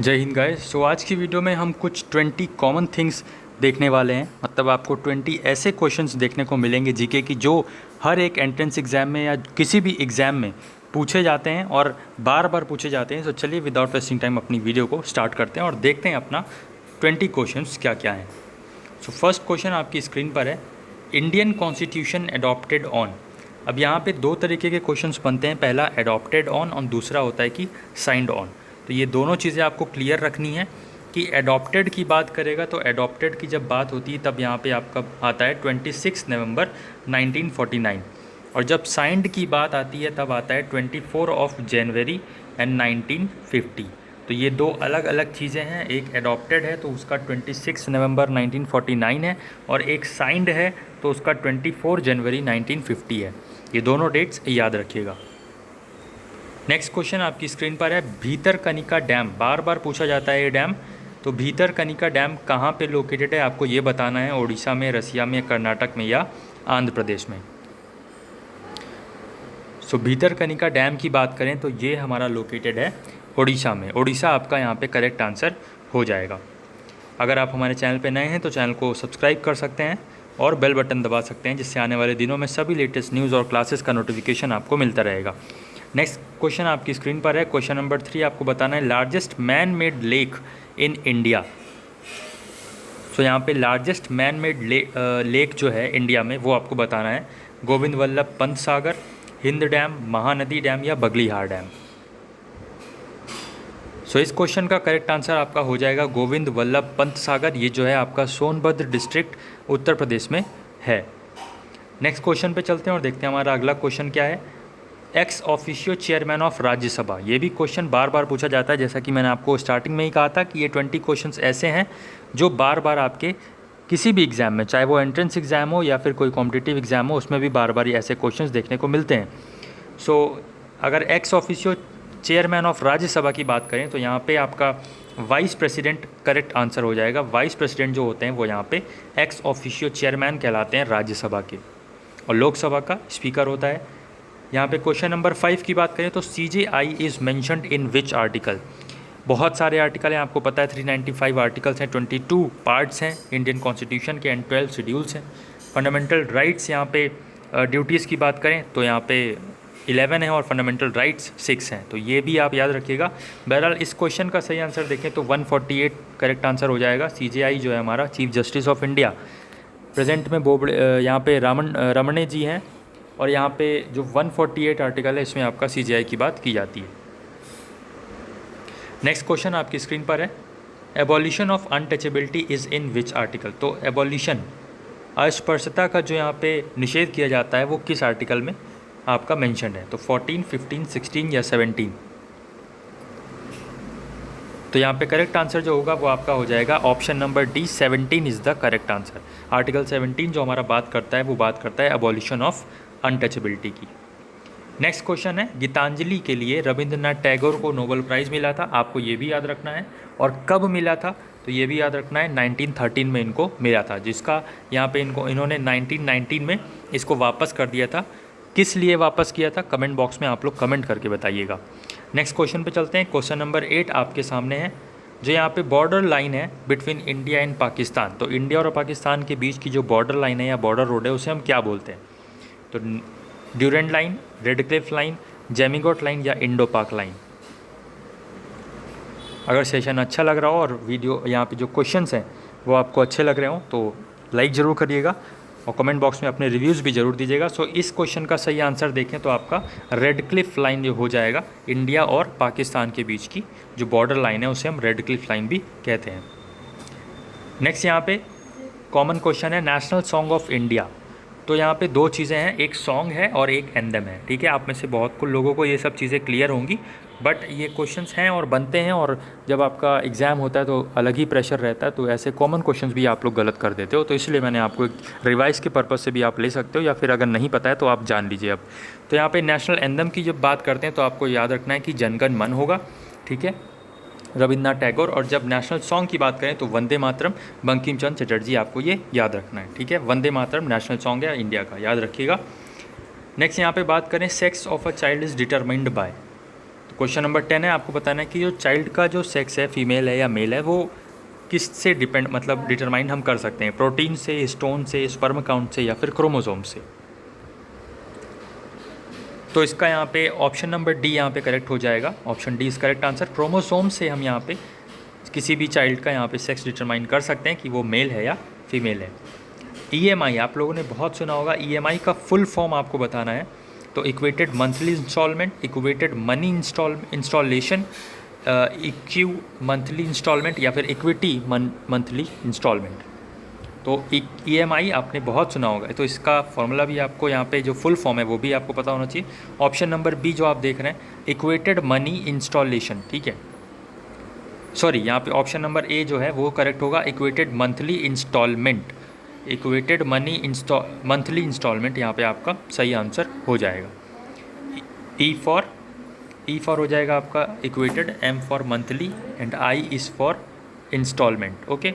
जय हिंद गाइस। तो आज की वीडियो में हम कुछ 20 कॉमन थिंग्स देखने वाले हैं। मतलब आपको 20 ऐसे क्वेश्चंस देखने को मिलेंगे जीके की जो हर एक एंट्रेंस एग्ज़ाम में या किसी भी एग्ज़ाम में पूछे जाते हैं और बार बार पूछे जाते हैं। तो चलिए विदाउट वेस्टिंग टाइम अपनी वीडियो को स्टार्ट करते हैं और देखते हैं अपना 20 क्वेश्चंस क्या क्या हैं। सो फर्स्ट क्वेश्चन आपकी स्क्रीन पर है, इंडियन कॉन्स्टिट्यूशन एडॉप्टेड ऑन। अब यहाँ पे दो तरीके के क्वेश्चंस बनते हैं, पहला एडॉप्टेड ऑन और दूसरा होता है कि साइंड ऑन। तो ये दोनों चीज़ें आपको क्लियर रखनी है कि एडॉप्टेड की बात करेगा तो एडॉप्टेड की जब बात होती है तब यहाँ पे आपका आता है 26 नवंबर 1949 और जब साइंड की बात आती है तब आता है 24 ऑफ जनवरी एंड 1950। तो ये दो अलग अलग चीज़ें हैं, एक एडॉप्टेड है तो उसका 26 नवंबर 1949 है और एक साइंड है तो उसका 24 जनवरी 1950 है। ये दोनों डेट्स याद रखिएगा। नेक्स्ट क्वेश्चन आपकी स्क्रीन पर है, भीतरकनिका डैम। बार बार पूछा जाता है ये डैम। तो भीतरकनिका डैम कहाँ पे लोकेटेड है आपको ये बताना है, ओडिशा में, रसिया में, कर्नाटक में या आंध्र प्रदेश में। सो भीतरकनिका डैम की बात करें तो ये हमारा लोकेटेड है ओडिशा में। ओडिशा आपका यहाँ पे करेक्ट आंसर हो जाएगा। अगर आप हमारे चैनल पे नए हैं तो चैनल को सब्सक्राइब कर सकते हैं और बेल बटन दबा सकते हैं, जिससे आने वाले दिनों में सभी लेटेस्ट न्यूज़ और क्लासेस का नोटिफिकेशन आपको मिलता रहेगा। नेक्स्ट क्वेश्चन आपकी स्क्रीन पर है, क्वेश्चन नंबर 3 आपको बताना है, largest man made lake in India. So यहाँ पे लार्जेस्ट मैन मेड लेक जो है इंडिया में वो आपको बताना है, गोविंद वल्लभ पंत सागर, हिंद डैम, महानदी डैम या बगलीहार डैम। सो इस क्वेश्चन का करेक्ट आंसर आपका हो जाएगा गोविंद वल्लभ पंत सागर। ये जो है आपका सोनभद्र डिस्ट्रिक्ट उत्तर प्रदेश में है। नेक्स्ट क्वेश्चन पे चलते हैं और देखते हैं हमारा अगला क्वेश्चन क्या है, ex officio chairman of Rajya Sabha. ये भी क्वेश्चन बार बार पूछा जाता है, जैसा कि मैंने आपको स्टार्टिंग में ही कहा था कि ये 20 क्वेश्चंस ऐसे हैं जो बार बार आपके किसी भी एग्ज़ाम में, चाहे वो एंट्रेंस एग्ज़ाम हो या फिर कोई कॉम्पिटिटिव एग्ज़ाम हो, उसमें भी बार बार ये ऐसे क्वेश्चंस देखने को मिलते हैं। सो अगर ex officio chairman of Rajya Sabha की बात करें तो यहाँ पे आपका वाइस प्रेसिडेंट करेक्ट आंसर हो जाएगा। वाइस प्रेसिडेंट जो होते हैं वो यहाँ पे एक्स ऑफिशियो चेयरमैन कहलाते हैं राज्यसभा के, और लोकसभा का स्पीकर होता है। यहाँ पे क्वेश्चन नंबर 5 की बात करें तो CJI is mentioned in which article. बहुत सारे आर्टिकल हैं, आपको पता है 395 आर्टिकल्स हैं, 22 पार्ट्स हैं इंडियन कॉन्स्टिट्यूशन के एंड 12 शेड्यूल्स हैं। फंडामेंटल राइट्स यहाँ पे ड्यूटीज़ की बात करें तो यहाँ पे 11 है और फंडामेंटल राइट्स 6 हैं, तो ये भी आप याद रखिएगा। बहरहाल इस क्वेश्चन का सही आंसर देखें तो 148 करेक्ट आंसर हो जाएगा। CJI जो है हमारा chief justice of India, present में बोबड़े यहाँ पे रमणे जी हैं, और यहाँ पे जो 148 आर्टिकल है इसमें आपका CJI की बात की जाती है। नेक्स्ट क्वेश्चन आपकी स्क्रीन पर है, abolition of untouchability is in which article. तो एबॉलिशन, अस्पृश्यता का जो यहाँ पे निषेध किया जाता है वो किस आर्टिकल में आपका मेंशन है। तो 14, 15, 16 या 17। तो यहाँ पे करेक्ट आंसर जो होगा वो आपका हो जाएगा option number D, 17 is the correct answer. Article 17 जो हमारा बात करता है वो बात करता है एबॉलिशन ऑफ अनटचेबिलिटी की। नेक्स्ट क्वेश्चन है, गीतांजलि के लिए रविंद्रनाथ टैगोर को नोबेल प्राइज़ मिला था। आपको ये भी याद रखना है, और कब मिला था तो ये भी याद रखना है, 1913 में इनको मिला था, जिसका यहाँ पे इन्होंने 1919 में इसको वापस कर दिया था। किस लिए वापस किया था कमेंट बॉक्स में आप लोग कमेंट करके बताइएगा। नेक्स्ट क्वेश्चन पे चलते हैं, क्वेश्चन नंबर 8 आपके सामने है, जो यहाँ पे बॉर्डर लाइन है बिटवीन इंडिया एंड पाकिस्तान। तो इंडिया और पाकिस्तान के बीच की जो बॉर्डर लाइन है या बॉर्डर रोड है उसे हम क्या बोलते हैं। तो Durand line, Radcliffe line, जेमिगोट लाइन या इंडो पाक लाइन। अगर सेशन अच्छा लग रहा हो और वीडियो यहाँ पे जो क्वेश्चंस हैं वो आपको अच्छे लग रहे हो तो लाइक ज़रूर करिएगा और कमेंट बॉक्स में अपने रिव्यूज़ भी ज़रूर दीजिएगा। सो इस क्वेश्चन का सही आंसर देखें तो आपका रेड क्लिफ लाइन जो हो जाएगा, इंडिया और पाकिस्तान के बीच की जो बॉर्डर लाइन है उसे हम रेड क्लिफ लाइन भी कहते हैं। नेक्स्ट यहाँ पे कॉमन क्वेश्चन है, नेशनल सॉन्ग ऑफ इंडिया। तो यहाँ पे दो चीज़ें हैं, एक सॉन्ग है और एक एंथम है। ठीक है, आप में से बहुत कुछ लोगों को ये सब चीज़ें क्लियर होंगी, बट ये क्वेश्चंस हैं और बनते हैं, और जब आपका एग्ज़ाम होता है तो अलग ही प्रेशर रहता है, तो ऐसे कॉमन क्वेश्चंस भी आप लोग गलत कर देते हो। तो इसलिए मैंने आपको एक रिवाइज़ के पर्पज़ से भी आप ले सकते हो, या फिर अगर नहीं पता है तो आप जान लीजिए अब। तो यहाँ पर नेशनल एंथम की जब बात करते हैं तो आपको याद रखना है कि जन गण मन होगा, ठीक है, रविन्द्रनाथ टैगोर। और जब नेशनल सॉन्ग की बात करें तो वंदे मातरम, बंकिम चंद्र चटर्जी, आपको ये याद रखना है। ठीक है, वंदे मातरम नेशनल सॉन्ग है इंडिया का, याद रखिएगा। नेक्स्ट यहाँ पे बात करें, sex of a child is determined by. Question number 10 है, आपको बताना है कि जो चाइल्ड का जो सेक्स है, फीमेल है या मेल है, वो किस से डिपेंड मतलब डिटरमाइन हम कर सकते हैं, प्रोटीन से, स्टोन से, स्पर्म काउंट से या फिर क्रोमोसोम से। तो इसका यहाँ पे ऑप्शन नंबर डी यहाँ पे करेक्ट हो जाएगा। Option D is correct answer. Chromosome से हम यहाँ पे किसी भी चाइल्ड का यहाँ पे सेक्स डिटरमाइन कर सकते हैं कि वो मेल है या फीमेल है। ईएमआई आप लोगों ने बहुत सुना होगा, ईएमआई का फुल फॉर्म आपको बताना है। तो equated monthly instalment, equated money installation, equal monthly instalment या फिर इक्विटी मंथली इंस्टॉलमेंट। तो ईएमआई आपने बहुत सुना होगा, तो इसका फॉर्मूला भी आपको यहाँ पे जो फुल फॉर्म है वो भी आपको पता होना चाहिए। ऑप्शन नंबर बी जो आप देख रहे हैं, इक्वेटेड मनी इंस्टॉलेशन, ठीक है, सॉरी यहाँ पे ऑप्शन नंबर ए जो है वो करेक्ट होगा, equated monthly instalment. Equated money monthly instalment यहाँ पे आपका सही आंसर हो जाएगा। ई फॉर हो जाएगा आपका equated, M for monthly and I is for instalment. Okay,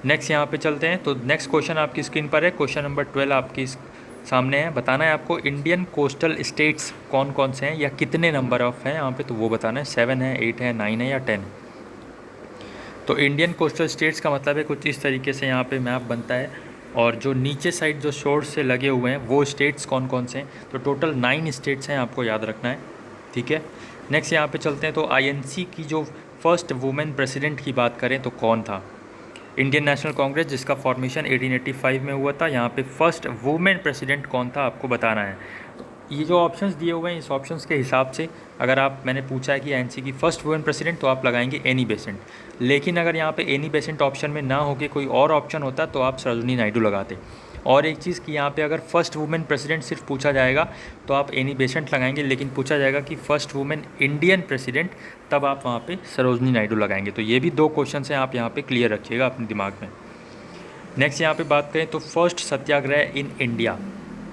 next यहाँ पे चलते हैं। तो नेक्स्ट क्वेश्चन आपकी स्क्रीन पर है, क्वेश्चन नंबर 12 आपकी सामने है। बताना है आपको इंडियन कोस्टल स्टेट्स कौन कौन से हैं या कितने नंबर ऑफ हैं यहाँ पे, तो वो बताना है, 7 है, 8 है, 9 है या 10 है। तो इंडियन कोस्टल स्टेट्स का मतलब है कुछ इस तरीके से यहाँ पे मैप बनता है, और जो नीचे साइड जो शोर से लगे हुए हैं वो स्टेट्स कौन कौन से हैं। तो टोटल 9 स्टेट्स हैं, आपको याद रखना है, ठीक है। नेक्स्ट यहाँ पे चलते हैं। तो आईएनसी की जो फर्स्ट वुमेन प्रेसिडेंट की बात करें तो कौन था। इंडियन नेशनल कांग्रेस जिसका फॉर्मेशन 1885 में हुआ था, यहाँ पे फर्स्ट वुमेन प्रेसिडेंट कौन था आपको बताना है। ये जो ऑप्शंस दिए हुए हैं, इस ऑप्शंस के हिसाब से अगर मैंने पूछा है कि एनसी की फर्स्ट वुमेन प्रेसिडेंट, तो आप लगाएंगे एनी बेसेंट। लेकिन अगर यहाँ पे एनी बेसेंट ऑप्शन में ना होके कोई और ऑप्शन होता तो आप सरोजिनी नायडू लगाते। और एक चीज़ कि यहाँ पे अगर फर्स्ट वुमेन प्रेसिडेंट सिर्फ पूछा जाएगा तो आप एनी बेसेंट लगाएंगे, लेकिन पूछा जाएगा कि फर्स्ट वुमेन इंडियन प्रेसिडेंट, तब आप वहाँ पे सरोजिनी नायडू लगाएंगे। तो ये भी 2 क्वेश्चन हैं, आप यहाँ पे क्लियर रखिएगा अपने दिमाग में। नेक्स्ट यहाँ पे बात करें तो फर्स्ट सत्याग्रह इन इंडिया।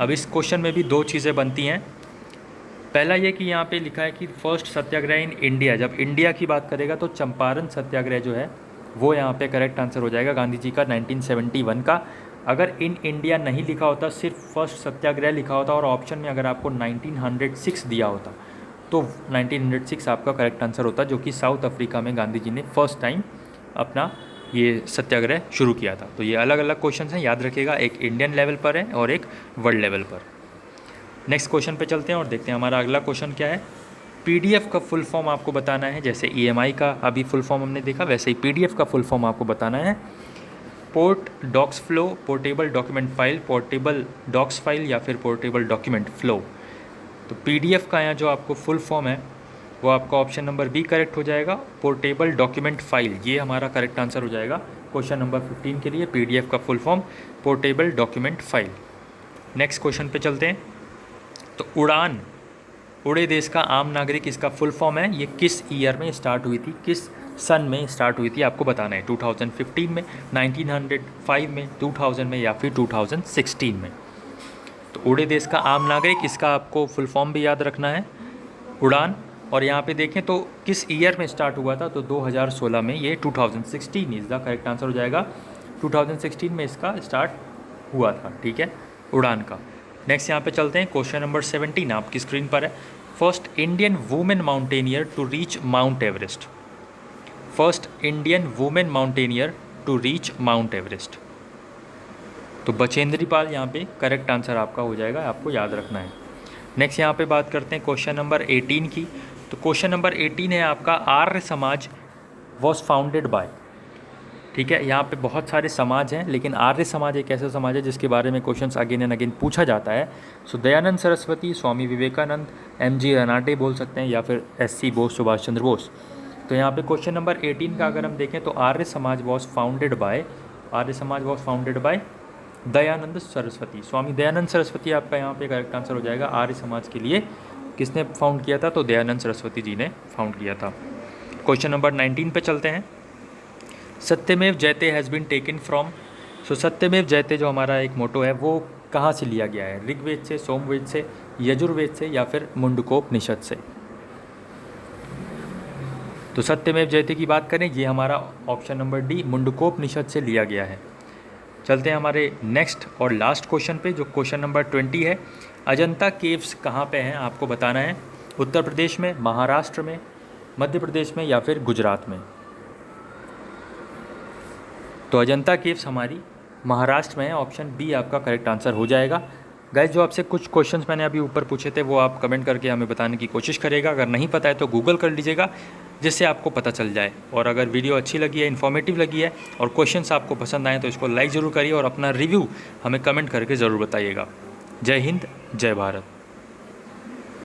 अब इस क्वेश्चन में भी 2 चीज़ें बनती हैं। पहला ये कि यहाँ पे लिखा है कि फर्स्ट सत्याग्रह इन इंडिया, जब इंडिया की बात करेगा तो चंपारण सत्याग्रह जो है वो यहाँ पे करेक्ट आंसर हो जाएगा, गांधी जी का 1971 का। अगर इन इंडिया नहीं लिखा होता, सिर्फ फर्स्ट सत्याग्रह लिखा होता और ऑप्शन में अगर आपको 1906 दिया होता तो 1906 आपका करेक्ट आंसर होता, जो कि साउथ अफ्रीका में गांधी जी ने फर्स्ट टाइम अपना ये सत्याग्रह शुरू किया था। तो ये अलग अलग क्वेश्चन हैं, याद रखिएगा, एक इंडियन लेवल पर है और एक वर्ल्ड लेवल पर। नेक्स्ट क्वेश्चन पे चलते हैं और देखते हैं हमारा अगला क्वेश्चन क्या है। पीडीएफ का फुल फॉर्म आपको बताना है। जैसे ईएमआई का अभी फुल फॉर्म हमने देखा, वैसे ही पीडीएफ का फुल फॉर्म आपको बताना है। Port docs flow, portable document file, portable docs file या फिर पोर्टेबल डॉक्यूमेंट फ्लो। तो पीडीएफ का यहाँ जो आपको फुल फॉर्म है वो आपका ऑप्शन नंबर बी करेक्ट हो जाएगा, पोर्टेबल डॉक्यूमेंट फाइल। ये हमारा करेक्ट आंसर हो जाएगा क्वेश्चन नंबर 15 के लिए। पीडीएफ का full form portable document file. Next question पे चलते हैं। तो उड़ान, उड़े देश का आम नागरिक, इसका फुल फॉर्म है। ये किस ईयर में स्टार्ट हुई थी, किस सन में स्टार्ट हुई थी आपको बताना है। 2015 में, 1905 में, 2000 में या फिर 2016 में। तो उड़े देश का आम नागरिक, इसका आपको फुल फॉर्म भी याद रखना है, उड़ान। और यहाँ पे देखें तो किस ईयर में स्टार्ट हुआ था, तो 2016 में, ये 2016 इज़ द करेक्ट आंसर हो जाएगा। 2016 में इसका स्टार्ट हुआ था, ठीक है, उड़ान का। नेक्स्ट यहाँ पे चलते हैं। क्वेश्चन नंबर 17 आपकी स्क्रीन पर है। First Indian women mountaineer to reach Mount Everest. First Indian women mountaineer to reach Mount Everest. तो बचेंद्री पाल यहाँ पे करेक्ट आंसर आपका हो जाएगा, आपको याद रखना है। नेक्स्ट यहाँ पे बात करते हैं क्वेश्चन नंबर 18 की। तो क्वेश्चन नंबर 18 है आपका, आर्य समाज वॉज फाउंडेड बाय। ठीक है, यहाँ पे बहुत सारे समाज हैं, लेकिन आर्य समाज एक ऐसा समाज है जिसके बारे में क्वेश्चंस अगेन एंड अगेन पूछा जाता है। सो दयानंद सरस्वती, स्वामी विवेकानंद, एमजी रनाटे बोल सकते हैं, या फिर एससी बोस, सुभाष चंद्र बोस। तो यहाँ पे क्वेश्चन नंबर 18 का अगर हम देखें तो आर्य Samaj was founded by, Arya Samaj was founded by Dayanand Saraswati. Swami Dayanand Saraswati आपका यहाँ पे करेक्ट आंसर हो जाएगा। आर्य समाज के लिए किसने फाउंड किया था, तो दयानंद सरस्वती जी ने फाउंड किया था। क्वेश्चन नंबर 19 पे चलते हैं। सत्यमेव जयते हैज़ बीन टेकन फ्रॉम। सो सत्यमेव जयते जो हमारा एक मोटो है वो कहाँ से लिया गया है, ऋग्वेद से, सोमवेद से, यजुर्वेद से या फिर मुंडकोपनिषद से। तो सत्यमेव जयते की बात करें, ये हमारा ऑप्शन नंबर डी मुंडकोपनिषद से लिया गया है। चलते हैं हमारे नेक्स्ट और लास्ट क्वेश्चन पे, जो क्वेश्चन नंबर 20 है। अजंता केव्स कहाँ पे हैं आपको बताना है। उत्तर प्रदेश में, महाराष्ट्र में, मध्य प्रदेश में या फिर गुजरात में? तो अजंता केव्स हमारी महाराष्ट्र में है, ऑप्शन बी आपका करेक्ट आंसर हो जाएगा। गाइस, जो आपसे कुछ क्वेश्चंस मैंने अभी ऊपर पूछे थे वो आप कमेंट करके हमें बताने की कोशिश करेगा। अगर नहीं पता है तो गूगल कर लीजिएगा, जिससे आपको पता चल जाए। और अगर वीडियो अच्छी लगी है, इन्फॉर्मेटिव लगी है और क्वेश्चंस आपको पसंद आए तो इसको लाइक ज़रूर करिए और अपना रिव्यू हमें कमेंट करके ज़रूर बताइएगा। जय हिंद, जय भारत।